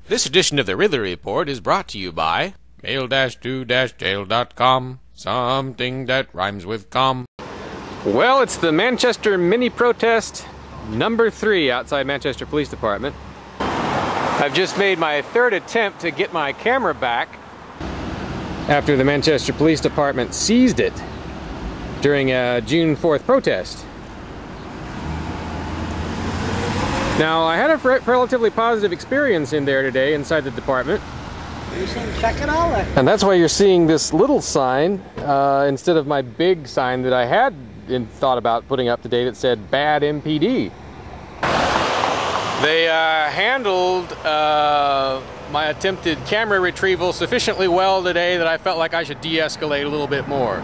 This edition of the Ridley Report is brought to you by mail-to-jail.com, something that rhymes with com. Well, it's the Manchester mini protest number 3 outside Manchester Police Department. I've just made my 3rd attempt to get my camera back after the Manchester Police Department seized it during a June 4th protest. Now, I had a relatively positive experience in there today inside the department. You seem to check it all out. And that's why you're seeing this little sign instead of my big sign that I had thought about putting up today that said bad MPD. They handled my attempted camera retrieval sufficiently well today that I felt like I should de-escalate a little bit more.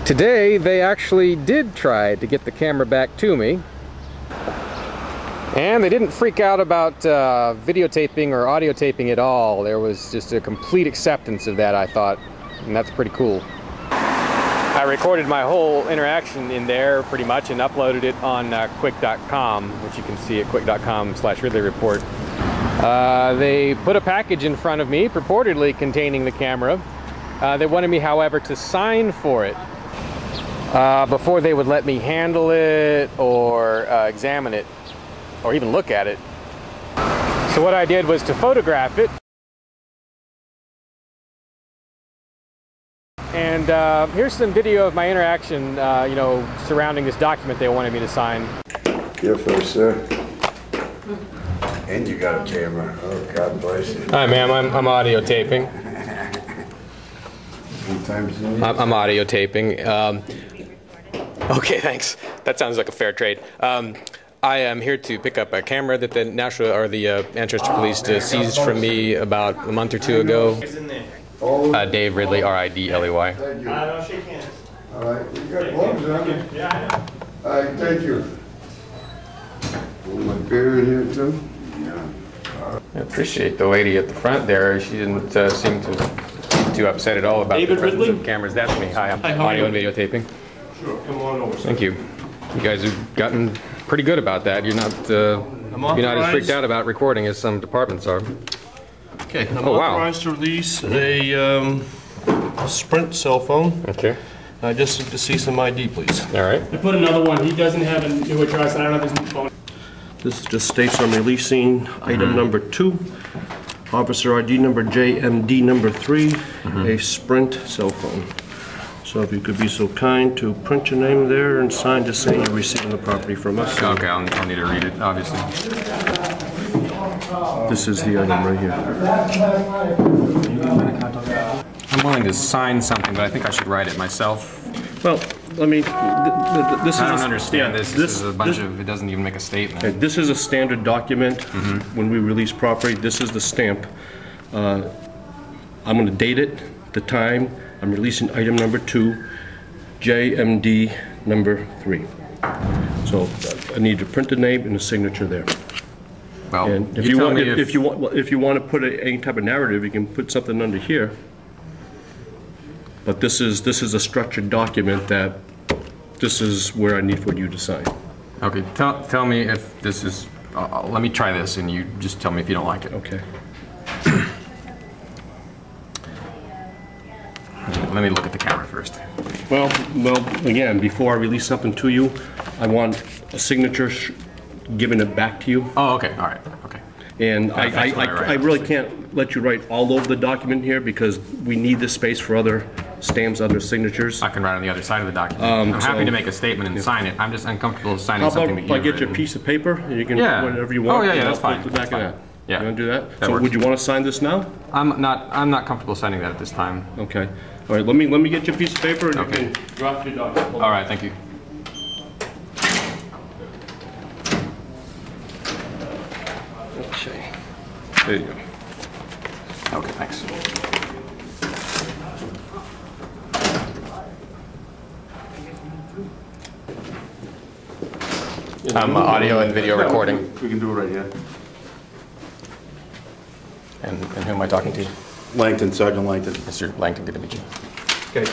Today, they actually did try to get the camera back to me. And they didn't freak out about videotaping or audio taping at all. There was just a complete acceptance of that, I thought, and that's pretty cool. I recorded my whole interaction in there pretty much and uploaded it on quick.com, which you can see at quick.com/RidleyReport. They put a package in front of me, purportedly containing the camera. They wanted me, however, to sign for it before they would let me handle it or examine it, or even look at it. So what I did was to photograph it. And here's some video of my interaction, you know, surrounding this document they wanted me to sign. Here first, sir. And you got a camera. Oh, God bless you. Hi, ma'am. I'm audio taping. I'm audio taping. Okay, thanks. That sounds like a fair trade. I am here to pick up a camera that the Manchester Police seized from me about a month or 2 ago. Dave Ridley, R-I-D-L-E-Y. No, shake hands. All right, you got gloves on? Yeah, I know. All right, thank you. My beer in here too? Yeah. I appreciate the lady at the front there. She didn't seem to be too upset at all about the presence of cameras. That's me. Hi, I'm audio and videotaping. Sure, come on over. Thank you. You guys have gotten pretty good about that. You're not as freaked out about recording as some departments are. Okay, I'm authorized to release a Sprint cell phone. Okay. I just need to see some ID, please. All right. I put another one. He doesn't have a new address. I don't have his new phone. This just states I'm releasing item number 2, officer ID number JMD number 3, a Sprint cell phone. So if you could be so kind to print your name there and sign just saying you're receiving the property from us. Okay, I'll need to read it, obviously. This is the item right here. I'm willing to sign something, but I think I should write it myself. Well, I mean, this is I don't understand this. This is a bunch of, it doesn't even make a statement. Okay, this is a standard document when we release property. This is the stamp. I'm going to date it, the time. I'm releasing item number 2, JMD number 3. So I need to print the name and the signature there. Well, and if you want to put any type of narrative, you can put something under here. But this is a structured document that this is where I need for you to sign. Okay, tell me if this is. Let me try this, and you just tell me if you don't like it. Okay. Let me look at the camera first. Well, again, before I release something to you, I want a signature giving it back to you. Oh, okay, all right, okay. And I really can't let you write all over the document here because we need this space for other stamps, other signatures. I can write on the other side of the document. I'm happy to make a statement and sign it. I'm just uncomfortable signing something that you've How about if I get written. your piece of paper and you can do whatever you want? Oh, yeah, that's fine. Put the back of that. Yeah. You want to do that? That So works. would you want to sign this now? I'm not comfortable signing that at this time. Okay. All right, let me get your piece of paper and Okay. you can drop your document. All right, thank you. Okay. There you go. Okay, thanks. I'm audio and video recording. We can do it right here. And who am I talking to? Langton, Sergeant Langton. Mr. Langton, good to meet you. Okay.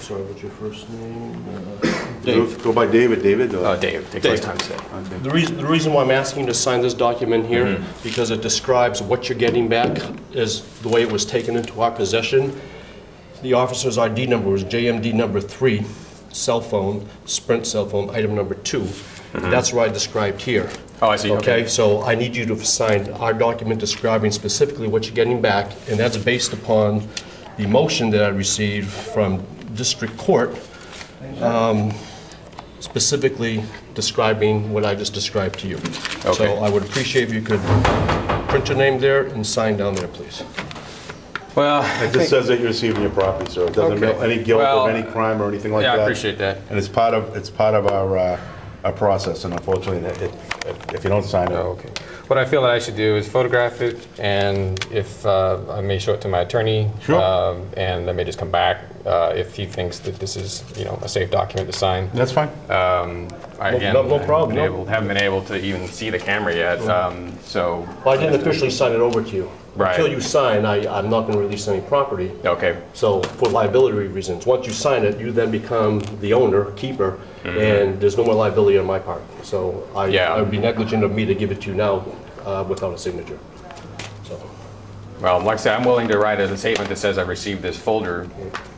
sorry, what's your first name? Go by David. David? Oh, Dave. Take less time to say. Okay. The reason why I'm asking you to sign this document here, because it describes what you're getting back is the way it was taken into our possession. The officer's ID number was JMD number 3, cell phone, Sprint cell phone, item number 2. That's what I described here. Oh, I see. Okay, so I need you to sign our document describing specifically what you're getting back, and that's based upon the motion that I received from district court, specifically describing what I just described to you. Okay. So I would appreciate if you could print your name there and sign down there, please. Well, It just says that you're receiving your property, so it doesn't Okay. have any guilt Well, of any crime or anything like yeah, that. I appreciate that. And it's part of our process, and unfortunately, if you don't sign it. Oh, okay. What I feel that I should do is photograph it, and if I may show it to my attorney, Sure. and I may just come back if he thinks that this is, you know, a safe document to sign. That's fine. No problem, no. Haven't been able to even see the camera yet, so. Well, I didn't officially sign it over to you. Right. Until you sign, I'm not going to release any property. Okay. So for liability reasons, once you sign it, you then become the owner, keeper, and there's no more liability on my part. So it would be negligent of me to give it to you now without a signature. So. Well, like I said, I'm willing to write a statement that says I've received this folder,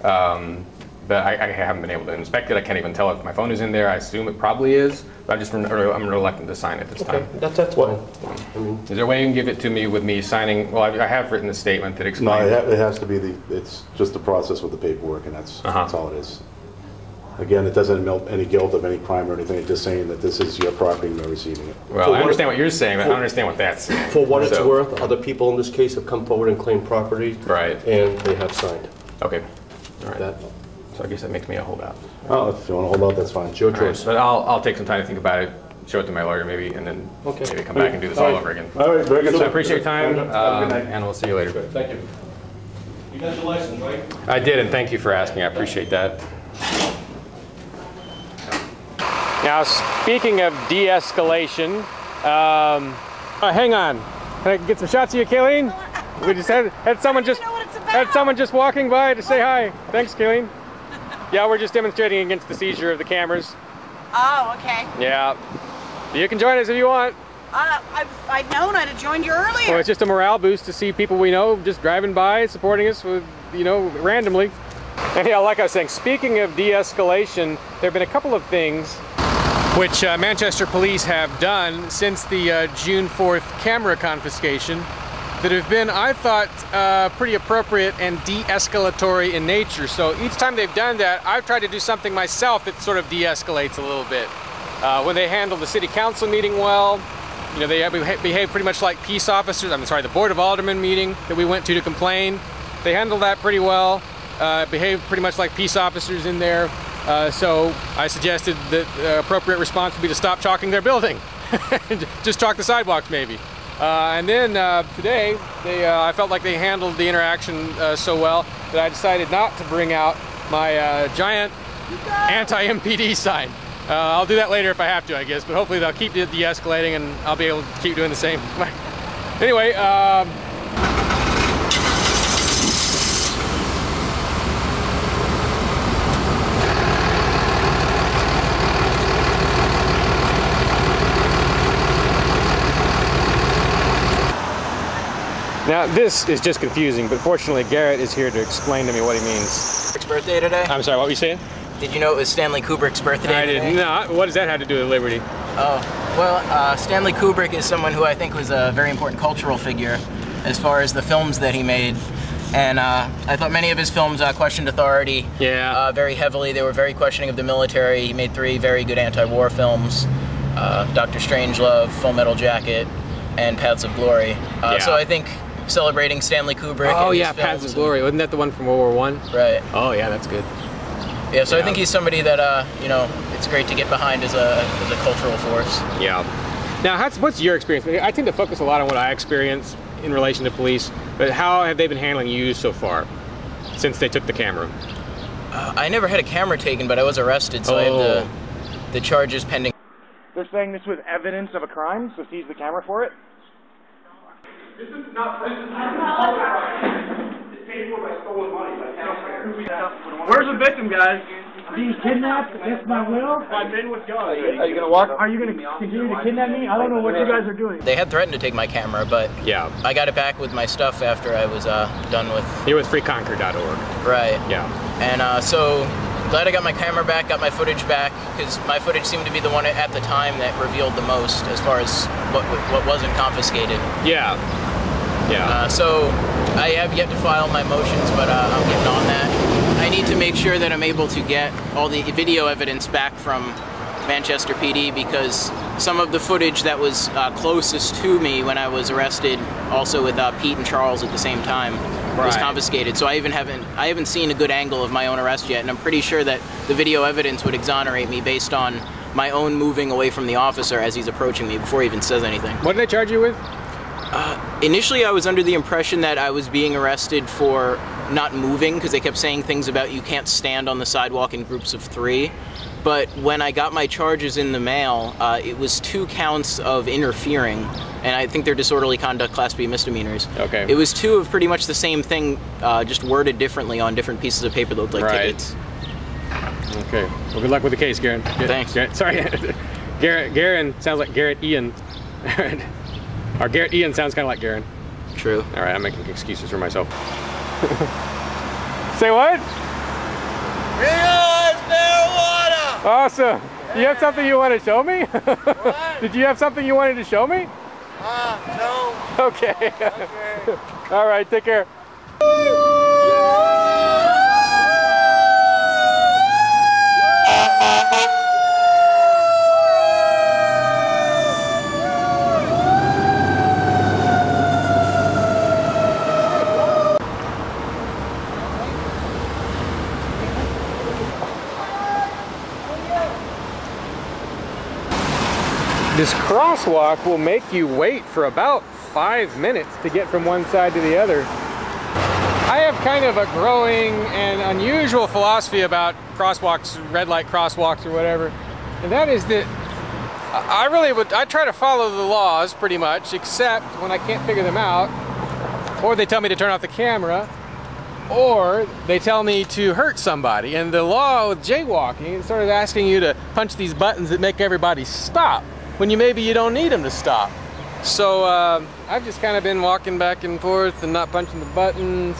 but I haven't been able to inspect it. I can't even tell if my phone is in there. I assume it probably is, but I'm reluctant to sign it this time. That's fine. I mean, Is there a way you can give it to me with me signing? Well, I have written a statement that No, explains. it has to be it's just the process with the paperwork, and that's all it is. Again, it doesn't involve any guilt of any crime or anything. It's just saying that this is your property and you're receiving it. Well, I understand what you're saying, but I don't understand what that's saying. for what it's So- worth, other people in this case have come forward and claimed property. Right. And they have signed. Okay. All right. That, So I guess that makes me a holdout. Oh, if you want to hold out, that's fine. it's your All right, choice. but I'll take some time to think about it, show it to my lawyer maybe, and then maybe come back and do this all over again. All right, very good. So I sir. appreciate your time, Have a good night. and we'll see you later. Thank you. You got your license, right? I did, and thank you for asking. I appreciate that. Now, speaking of de-escalation, hang on. Can I get some shots of you, Kayleen? We just had someone just walking by to say hi. Thanks, Kayleen. Yeah, we're just demonstrating against the seizure of the cameras. Oh, okay. Yeah. You can join us if you want. I'd known I'd have joined you earlier. Well, it's just a morale boost to see people we know just driving by, supporting us with, you know, randomly. And yeah, like I was saying, speaking of de-escalation, there have been a couple of things which Manchester police have done since the June 4th camera confiscation that have been, I thought, pretty appropriate and de-escalatory in nature. So each time they've done that, I've tried to do something myself that sort of de-escalates a little bit. When they handled the city council meeting well, you know, they behaved pretty much like peace officers. I'm sorry, the Board of Aldermen meeting that we went to complain, they handled that pretty well. Behaved pretty much like peace officers in there. So I suggested that the appropriate response would be to stop chalking their building. Just chalk the sidewalks maybe. And then today, I felt like they handled the interaction so well that I decided not to bring out my giant anti-MPD sign. I'll do that later if I have to, I guess, but hopefully they'll keep de-escalating and I'll be able to keep doing the same. Anyway, now this is just confusing, but fortunately Garrett is here to explain to me what he means. Birthday today? I'm sorry, what were you saying? Did you know it was Stanley Kubrick's birthday I today? didn't. No, what does that have to do with Liberty? Oh, well, Stanley Kubrick is someone who I think was a very important cultural figure as far as the films that he made. And I thought many of his films questioned authority very heavily. They were very questioning of the military. He made 3 very good anti-war films, Dr. Strangelove, Full Metal Jacket, and Paths of Glory. So I think celebrating Stanley Kubrick. Oh and yeah, his Paths films of Glory. Wasn't that the one from World War I? Right. Oh yeah, that's good. Yeah, so I think he's somebody that, you know, it's great to get behind as a cultural force. Yeah. Now, what's your experience? I tend to focus a lot on what I experience in relation to police, but how have they been handling you so far since they took the camera? I never had a camera taken, but I was arrested, so I have the charges pending. They're saying this was evidence of a crime, so seize the camera for it? This is not, it's paid for by stolen money, by taxpayers. Where's the victim, guys? Being kidnapped against my will? My men with guns. Are you gonna walk? Are you going to continue to kidnap me? I don't know what you guys are doing. They had threatened to take my camera, but Yeah. I got it back with my stuff after I was done with. You're with freeconquer.org. Right. Yeah. And so glad I got my camera back, got my footage back, because my footage seemed to be the one at the time that revealed the most as far as what wasn't confiscated. Yeah. Yeah. So I have yet to file my motions, but I'm getting on that. I need to make sure that I'm able to get all the video evidence back from Manchester PD, because some of the footage that was closest to me when I was arrested, also with Pete and Charles at the same time, was confiscated. So I haven't seen a good angle of my own arrest yet, and I'm pretty sure that the video evidence would exonerate me based on my own moving away from the officer as he's approaching me before he even says anything. What did they charge you with? Initially, I was under the impression that I was being arrested for not moving, because they kept saying things about you can't stand on the sidewalk in groups of 3. But when I got my charges in the mail, it was 2 counts of interfering, and I think they're disorderly conduct Class B misdemeanors. Okay. It was 2 of pretty much the same thing, just worded differently on different pieces of paper that looked like tickets. Okay. Well, good luck with the case, Garen. Thanks. Sorry. Garen sounds like Garrett Ian. Or Garrett Ian sounds kind of like Garen. True. All right, I'm making excuses for myself. Say what? Legalize marijuana! Awesome. Do you have something you want to show me? What? Did you have something you wanted to show me? No. Okay. Okay. All right, take care. This crosswalk will make you wait for about 5 minutes to get from one side to the other. I have kind of a growing and unusual philosophy about crosswalks, red light crosswalks or whatever, and that is that I try to follow the laws pretty much, except when I can't figure them out, or they tell me to turn off the camera, or they tell me to hurt somebody. And the law with jaywalking is sort of asking you to punch these buttons that make everybody stop, when maybe you don't need them to stop. So I've just kind of been walking back and forth and not punching the buttons,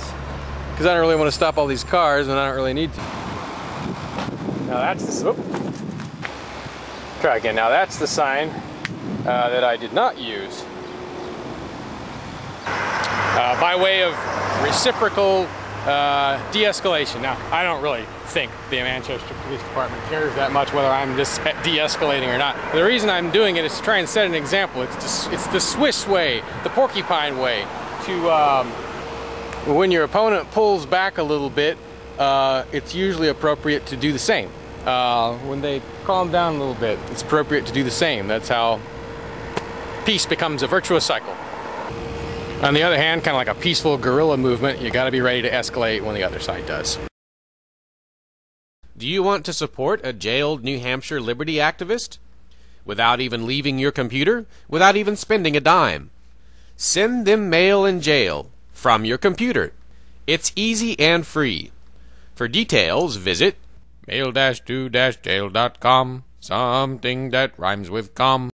because I don't really want to stop all these cars, and I don't really need to. Now that's the, try again. Now that's the sign that I did not use. By way of reciprocal de-escalation. Now, I don't really think the Manchester Police Department cares that much whether I'm just de-escalating or not. The reason I'm doing it is to try and set an example. It's the Swiss way, the porcupine way, to when your opponent pulls back a little bit, it's usually appropriate to do the same. When they calm down a little bit, it's appropriate to do the same. That's how peace becomes a virtuous cycle. On the other hand, kind of like a peaceful guerrilla movement, you got to be ready to escalate when the other side does. Do you want to support a jailed New Hampshire liberty activist? Without even leaving your computer? Without even spending a dime? Send them mail in jail from your computer. It's easy and free. For details, visit mail-to-jail.com. Something that rhymes with com.